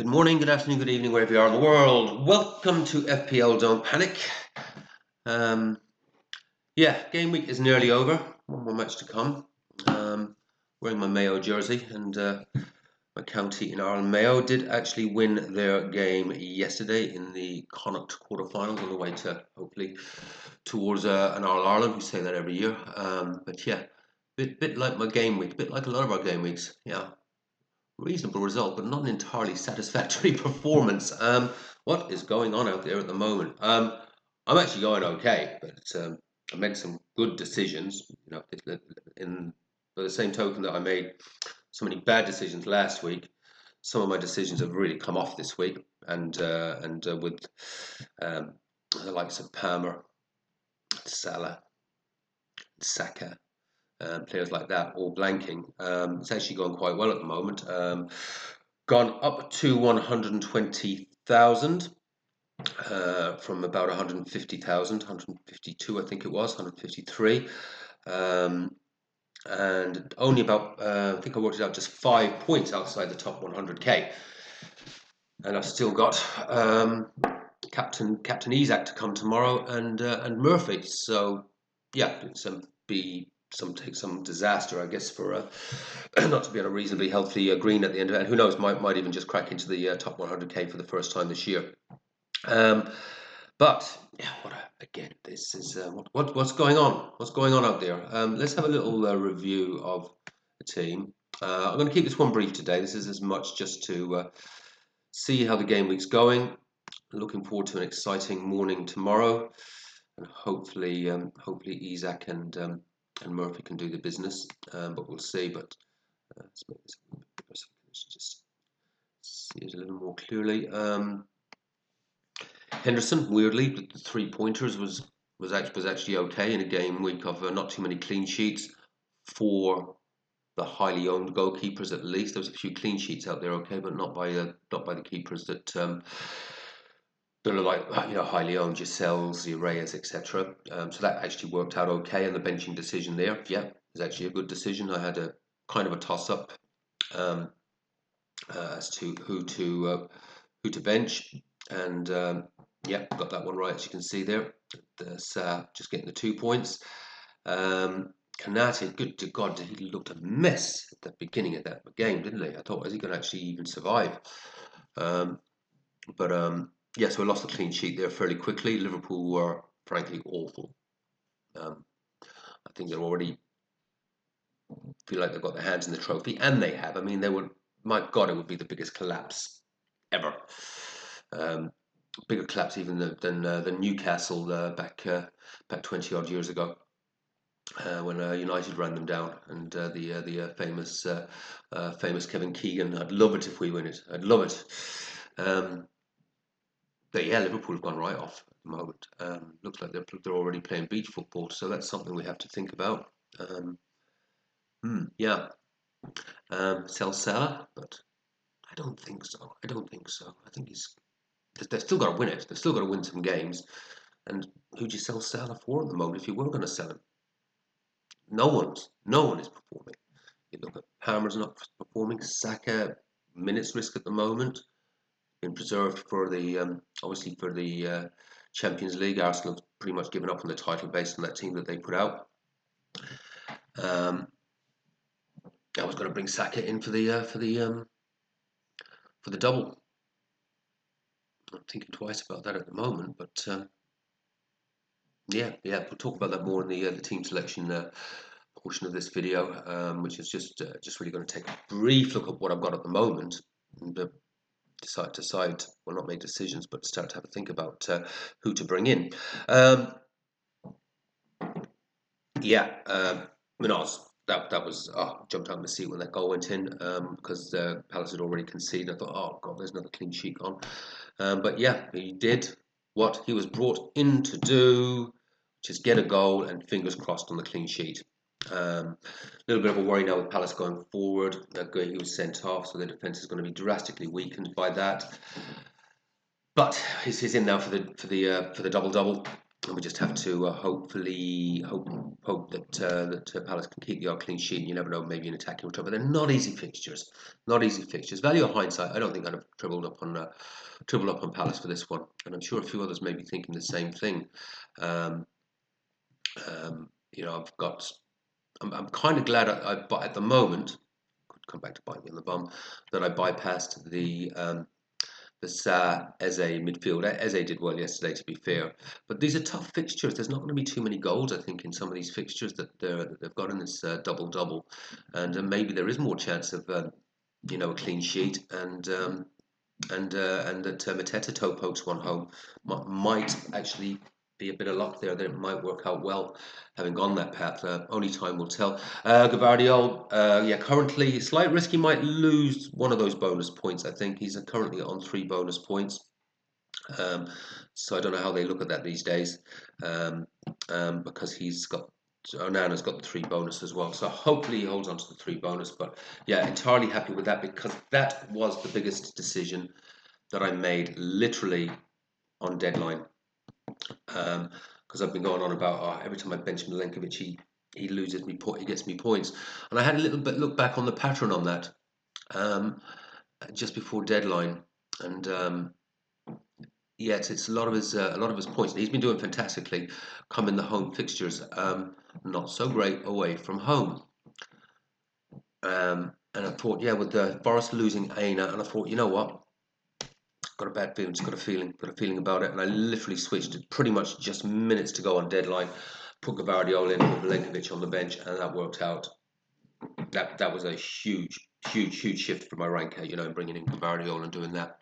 Good morning, good afternoon, good evening, wherever you are in the world. Welcome to FPL Don't Panic. Game week is nearly over. One more match to come. Wearing my Mayo jersey, and my county in Ireland, Mayo, did actually win their game yesterday in the Connacht quarterfinals on the way to hopefully towards an All-Ireland. We say that every year. Bit like my game week, bit like a lot of our game weeks. Yeah. Reasonable result, but not an entirely satisfactory performance. What is going on out there at the moment? I'm actually going okay, but I made some good decisions. In by the same token that I made so many bad decisions last week, some of my decisions have really come off this week, and with the likes of Palmer, Salah, Saka. Players like that all blanking. It's actually going quite well at the moment. Gone up to 120,000 from about 150,000, 152 I think it was, 153. And only about, I think I worked it out, just 5 points outside the top 100k. And I've still got Captain Isaac to come tomorrow and Murphy. So yeah, it's take some disaster, I guess, for not to be on a reasonably healthy green at the end of it. And who knows, might even just crack into the top 100k for the first time this year. But yeah, again, this is what's going on? What's going on out there? Let's have a little review of the team. I'm going to keep this one brief today. This is as much just to see how the game week's going. Looking forward to an exciting morning tomorrow, and hopefully Isaac and Murphy can do the business, but we'll see. But let's make this a little bit bigger so we can just see it a little more clearly. Henderson, weirdly, the 3-pointers was actually okay in a game week of not too many clean sheets for the highly owned goalkeepers. At least there was a few clean sheets out there, okay, but not by the keepers that are like highly owned, Giselles, the Reyes, etc. So that actually worked out okay, and the benching decision there, yeah, is actually a good decision. I had a kind of a toss up as to who to bench, and yeah, got that one right, as you can see there. That's just getting the 2 points. Kanate, good to God, he looked a mess at the beginning of that game, didn't he? I thought, is he going to actually even survive? Yeah, so I lost the clean sheet there fairly quickly. Liverpool were frankly awful. I think they're already feel like they've got their hands in the trophy, and they have. I mean, my God, it would be the biggest collapse ever. Bigger collapse even than Newcastle back 20 odd years ago. When United ran them down, and the famous Kevin Keegan. I'd love it if we win it. I'd love it. But yeah, Liverpool have gone right off at the moment. Looks like they're already playing beach football, so that's something we have to think about. Sell Salah, but I don't think so. I think they've still got to win it. They've still got to win some games. And who do you sell Salah for at the moment if you were going to sell him? No one is performing. You look at Palmer's not performing. Saka, minutes risk at the moment. Been preserved for the obviously for the Champions League. Arsenal have pretty much given up on the title based on that team that they put out. I was going to bring Saka in for the double. I'm thinking twice about that at the moment, but yeah, we'll talk about that more in the team selection portion of this video, which is just really going to take a brief look at what I've got at the moment, and decide, well, not make decisions, but start to have a think about who to bring in. Minaz, that was jumped out of my seat when that goal went in, because Palace had already conceded. I thought, oh God, there's another clean sheet gone. But yeah, he did what he was brought in to do, which is get a goal, and fingers crossed on the clean sheet. A little bit of a worry now with Palace going forward. He was sent off, so the defence is going to be drastically weakened by that. But he's in now for the double-double. And we just have to hopefully hope that Palace can keep the odd clean sheet. You never know, maybe an attacking return, but they're not easy fixtures. Not easy fixtures. Value of hindsight, I don't think I'd have tripled up on Palace for this one, and I'm sure a few others may be thinking the same thing. Um, I've got. I'm kind of glad but at the moment, could come back to bite me on the bum, that I bypassed the Eze midfield. Eze did well yesterday, to be fair. But these are tough fixtures. There's not going to be too many goals, I think, in some of these fixtures that they've got in this double-double. And maybe there is more chance of, a clean sheet. And that Mateta toe pokes one home might actually be a bit of luck there that it might work out well, having gone that path. Only time will tell. Gavardiol, currently slight risk he might lose one of those bonus points. I think he's currently on 3 bonus points. So I don't know how they look at that these days, because he's got. Onana's got the 3 bonus as well, so hopefully he holds on to the 3 bonus. But yeah, entirely happy with that because that was the biggest decision that I made literally on deadline. Because I've been going on about every time I bench Milenkovic, he loses me he gets me points, and I had a little bit look back on the pattern on that just before deadline, and it's a lot of his points. He's been doing fantastically. Come in the home fixtures, not so great away from home. And I thought, with the Forest losing Aina, and I thought, you know what? Got a bad feeling, just got a feeling about it, and I literally switched it pretty much just minutes to go on deadline. Put Gavardiol in, put Milenkovic on the bench, and that worked out. That was a huge shift for my rank, bringing in Gavardiol and doing that.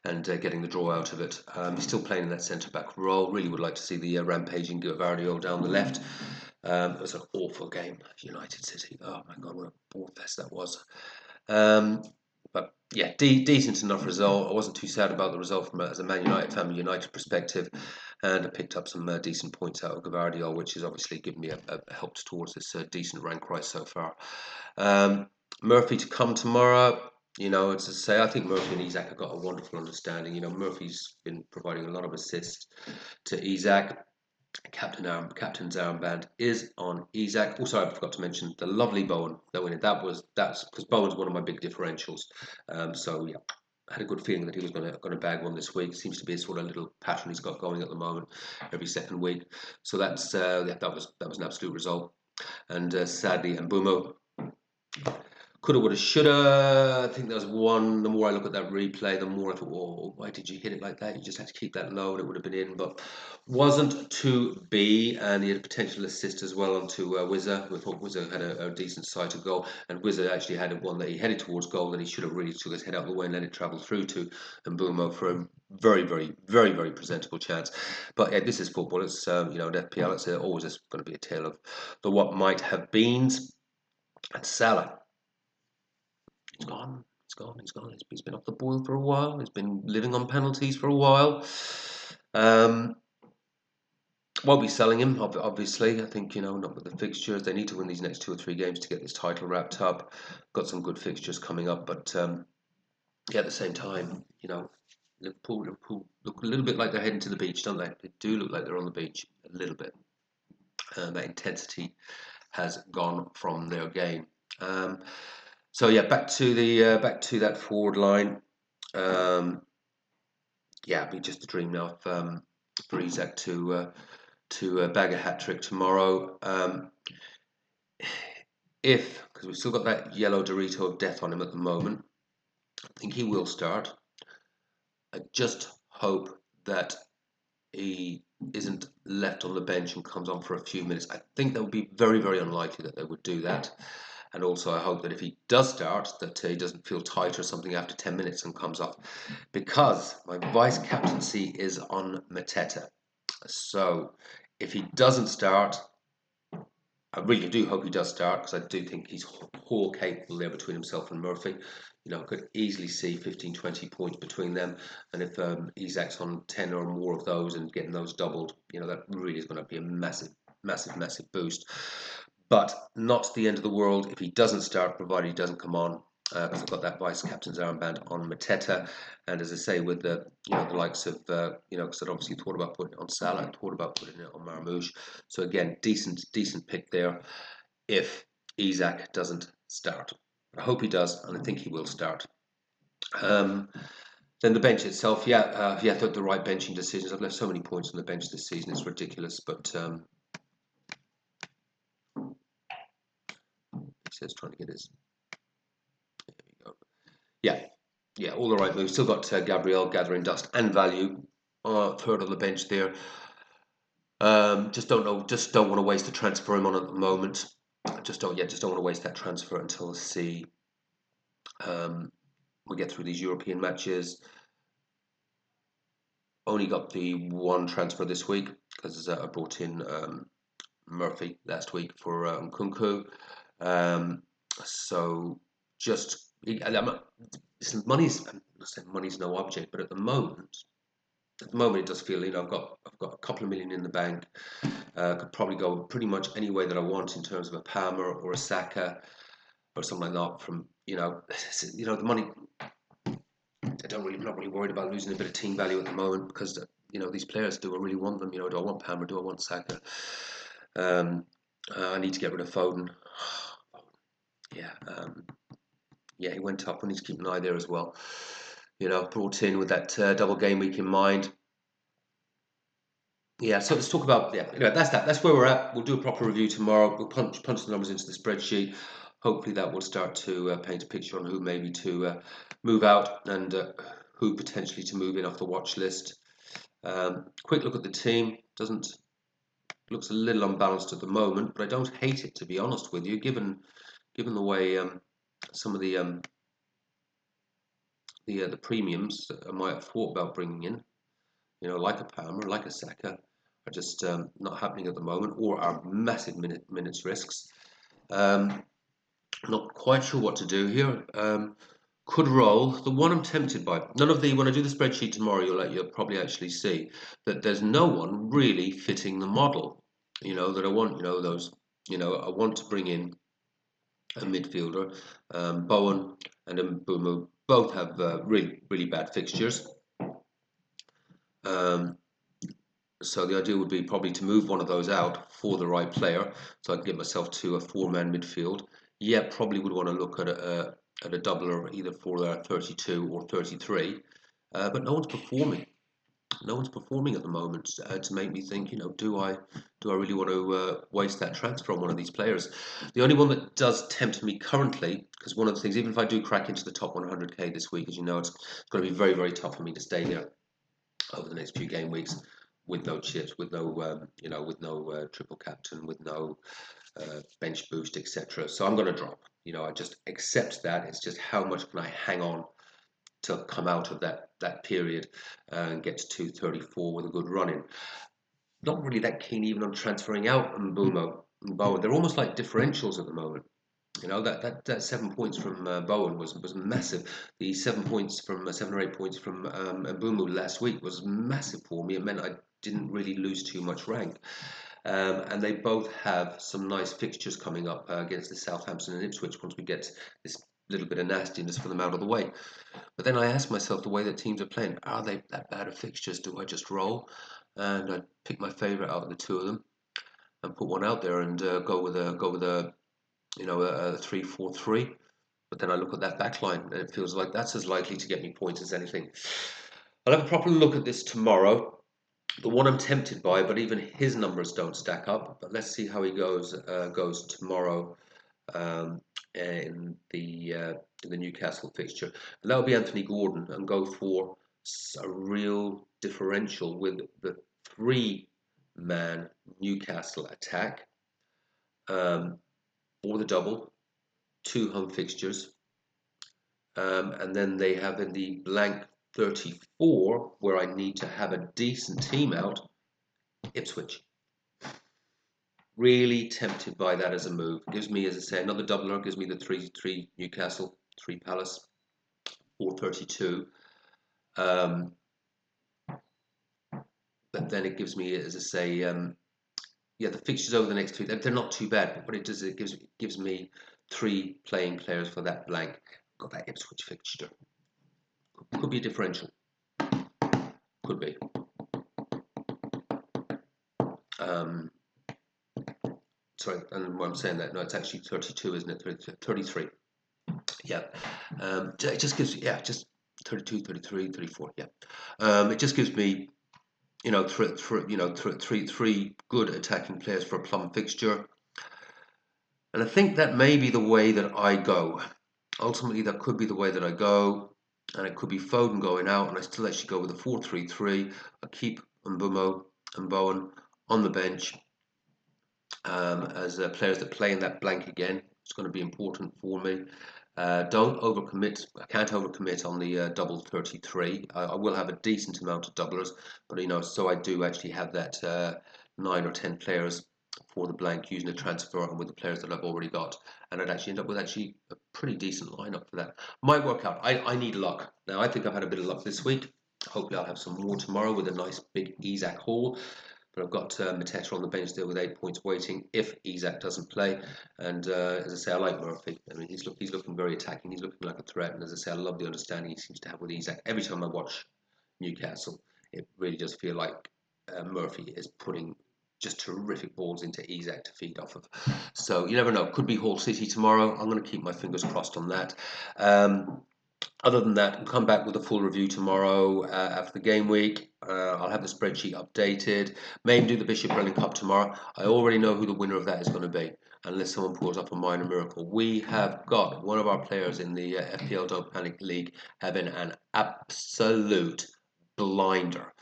And getting the draw out of it. He's still playing in that centre-back role. Really would like to see the rampaging Gavardiol down the left. It was an awful game, United City. Oh my God, what a ball fest that was. But yeah, decent enough result. I wasn't too sad about the result from as a Man United fan, United perspective, and I picked up some decent points out of Gavardiol, which has obviously given me a helped towards this decent rank rise so far. Murphy to come tomorrow. As I say, I think Murphy and Isak have got a wonderful understanding. Murphy's been providing a lot of assists to Isak. Captain's armband is on Isak. Also, I forgot to mention the lovely Bowen that went in. That's because Bowen's one of my big differentials. So yeah, I had a good feeling that he was going to bag one this week. Seems to be a sort of little pattern he's got going at the moment, every second week. So that was an absolute result. And sadly, Mbumo coulda, woulda, shoulda. I think there was one. The more I look at that replay, the more I thought, "Oh, why did you hit it like that? You just had to keep that low, and it would have been in." But wasn't to be, and he had a potential assist as well onto Wizza. We thought Wizza had a decent sight of goal, and Wizza actually had one that he headed towards goal that he should have really took his head out of the way and let it travel through to Mbumo for a very, very, very, very presentable chance. But yeah, this is football. It's at FPL. It's always going to be a tale of the what might have beens. And Salah. He's gone. He's gone. He's gone. He's been off the boil for a while. He's been living on penalties for a while. Won't be selling him, obviously. I think, not with the fixtures. They need to win these next 2 or 3 games to get this title wrapped up. Got some good fixtures coming up. But at the same time, Liverpool look a little bit like they're heading to the beach, don't they? They do look like they're on the beach a little bit. That intensity has gone from their game. So yeah, back to that forward line. It'd be just a dream now for Isak to bag a hat trick tomorrow. Because we've still got that yellow Dorito of death on him at the moment, I think he will start. I just hope that he isn't left on the bench and comes on for a few minutes. I think that would be very, very unlikely that they would do that. And also, I hope that if he does start, that he doesn't feel tight or something after 10 minutes and comes off. Because my vice captaincy is on Mateta. So, if he doesn't start, I really do hope he does start, because I do think he's whole capable there between himself and Murphy. Could easily see 15, 20 points between them. And if Isak's on 10 or more of those and getting those doubled, that really is going to be a massive, massive, massive boost. But not the end of the world if he doesn't start, provided he doesn't come on. because I've got that vice captain's armband on Mateta, and as I say, with the the likes of because I'd obviously thought about putting it on Salah, I thought about putting it on Marmoush. So again, decent pick there if Isak doesn't start. I hope he does, and I think he will start. Um, then the bench itself, the right benching decisions. I've left so many points on the bench this season; it's ridiculous. But he says trying to get his. There we go. Yeah, all the right moves. Still got Gabriel gathering dust and value. Third on the bench there. Just don't know. Just don't want to waste the transfer I'm on at the moment. Just don't want to waste that transfer until we get through these European matches. Only got the one transfer this week because I brought in Murphy last week for Nkunku. So just money's no object, but at the moment it does feel I've got a couple of million in the bank. Could probably go pretty much any way that I want in terms of a Palmer or a Saka or something like that. From the money. I'm not really worried about losing a bit of team value at the moment because these players, do I really want them? Do I want Palmer? Do I want Saka? I need to get rid of Foden. Yeah, he went up. I need to keep an eye there as well. Brought in with that double game week in mind. Yeah, so let's talk about Anyway, that's that. That's where we're at. We'll do a proper review tomorrow. We'll punch the numbers into the spreadsheet. Hopefully, that will start to paint a picture on who maybe to move out and who potentially to move in off the watch list. Quick look at the team. Looks a little unbalanced at the moment, but I don't hate it, to be honest with you, given the way some of the premiums that I might have thought about bringing in, like a Palmer, like a Saka, are just not happening at the moment, or are massive minutes risks. Not quite sure what to do here. Could roll. The one I'm tempted by. When I do the spreadsheet tomorrow, you'll probably actually see that there's no one really fitting the model. That I want. I want to bring in a midfielder. Bowen and Mbumu both have really bad fixtures. So the idea would be probably to move one of those out for the right player, so I can get myself to a four-man midfield. Yeah, probably would want to look at a doubler either for 32 or 33, but no one's performing. No one's performing at the moment to make me think, do I really want to waste that transfer on one of these players? The only one that does tempt me currently, because one of the things, even if I do crack into the top 100k this week, as you know, it's going to be very, very tough for me to stay there over the next few game weeks with no chips, with no triple captain, with no bench boost, etc. So I'm going to drop. I just accept that. It's just how much can I hang on to come out of that period and get to 234 with a good run in. Not really that keen even on transferring out Mbumo and Bowen. They're almost like differentials at the moment. That 7 points from Bowen was massive. The 7 points from 7 or 8 points from Mbumo last week was massive for me. It meant I didn't really lose too much rank. And they both have some nice fixtures coming up against the Southampton and Ipswich once we get this little bit of nastiness for them out of the way. But then I ask myself, the way that teams are playing, are they that bad of fixtures? Do I just roll? And I pick my favourite out of the two of them and put one out there and go with a 3-4-3. But then I look at that back line and it feels like that's as likely to get me points as anything. I'll have a proper look at this tomorrow. The one I'm tempted by, but even his numbers don't stack up. But let's see how he goes tomorrow in the Newcastle fixture. And that'll be Anthony Gordon, and go for a real differential with the three-man Newcastle attack, or the double, 2 home fixtures, and then they have in the blank 34 where I need to have a decent team out, Ipswich. Really tempted by that as a move. Gives me, as I say, another doubler. Gives me the 3 Newcastle, 3 Palace, 432. But then it gives me, as I say, the fixtures over the next 2, they're not too bad. But what it does, it gives me 3 playing players for that blank. got that Ipswich fixture. Could be a differential. Could be. Sorry, and when I'm saying that, no, it's actually 32, isn't it? 33. Yeah. It just gives, yeah, just 32, 33, 34. Yeah. It just gives me, three good attacking players for a plum fixture. And I think that may be the way that I go. Ultimately, that could be the way that I go. And it could be Foden going out, and I still actually go with a 4-3-3. I keep Mbumo and Bowen on the bench as players that play in that blank again. It's going to be important for me. Don't overcommit. I can't overcommit on the double 33. I will have a decent amount of doublers, but so I do actually have that 9 or 10 players for the blank using a transfer and with the players that I've already got, and I'd actually end up with actually a pretty decent lineup for that. Might work out. I need luck. Now I think I've had a bit of luck this week. Hopefully I'll have some more tomorrow with a nice big Isaac haul. But I've got Mateta on the bench there with 8 points waiting if Isaac doesn't play. And as I say, I like Murphy. I mean, he's looking very attacking. He's looking like a threat. And as I say, I love the understanding he seems to have with Isaac. Every time I watch Newcastle, it really does feel like Murphy is putting just terrific balls into Isaac to feed off of. So you never know. Could be Hull City tomorrow. I'm going to keep my fingers crossed on that. Other than that, we'll come back with a full review tomorrow after the game week. I'll have the spreadsheet updated. Maybe do the Bishop Brennan Cup tomorrow. I already know who the winner of that is going to be, unless someone pulls up a minor miracle. We have got one of our players in the FPL Panic League having an absolute blinder.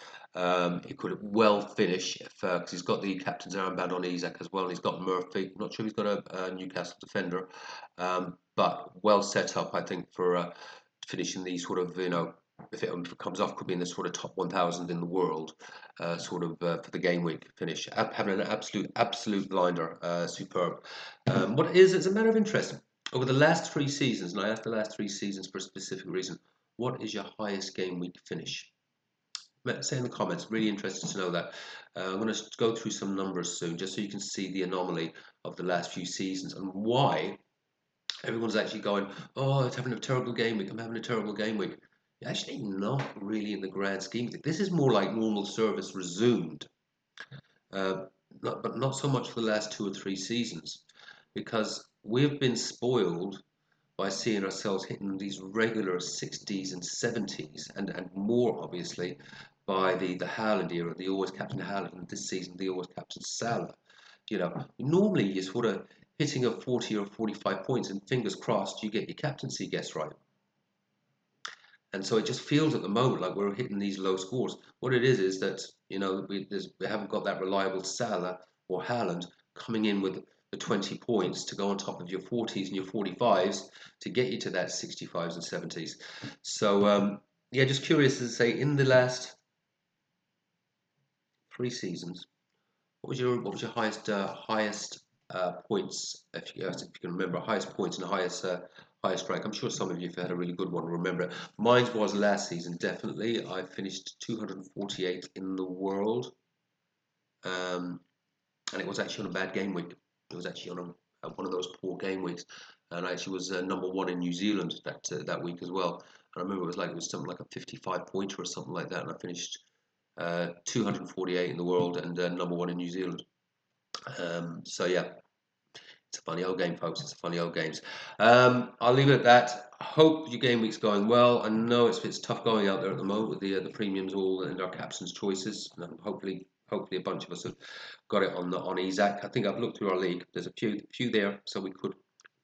He could well finish because he's got the captain's armband on Isaac as well, and he's got Murphy. I'm not sure if he's got a Newcastle defender, but well set up, I think, for finishing the sort of, if it comes off, could be in the sort of top 1,000 in the world, for the game week finish. Having an absolute blinder, superb. It's a matter of interest. Over the last 3 seasons, and I asked the last 3 seasons for a specific reason, what is your highest game week finish? Say in the comments, really interested to know that. I'm going to go through some numbers soon, just so you can see the anomaly of the last few seasons and why everyone's actually going, oh, it's having a terrible game week. I'm having a terrible game week. Actually, not really in the grand scheme of things. This is more like normal service resumed, uh, but not so much for the last 2 or 3 seasons, because we've been spoiled by seeing ourselves hitting these regular 60s and 70s, and more obviously by the Haaland era, the always captain Haaland, and this season the always captain Salah. Normally you're sort of hitting a 40 or 45 points, and fingers crossed you get your captaincy guess right. And so it just feels at the moment like we're hitting these low scores. What it is that we haven't got that reliable Salah or Haaland coming in with the 20 points to go on top of your 40s and your 45s to get you to that 65s and 70s. So yeah, just curious to say, in the last 3 seasons, what was your highest points, if you can remember, highest points and highest rank? I'm sure some of you have had a really good one. Remember, mine was last season, definitely. I finished 248 in the world, and it was actually on a bad game week. It was actually on one of those poor game weeks, and I actually was #1 in New Zealand that week as well. And I remember it was something like a 55 pointer or something like that, and I finished 248 in the world and #1 in New Zealand. So yeah, it's a funny old game, folks. It's a funny old games. I'll leave it at that. I hope your game week's going well. I know it's tough going out there at the moment with the premiums all and our captain's choices. And hopefully a bunch of us have got it on Isaac. I think I've looked through our league. There's a few there, so we could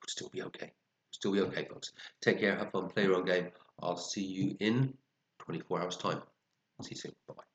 still be okay. Still be okay, folks. Take care. Have fun. Play your own game. I'll see you in 24 hours time. See you soon. Bye bye.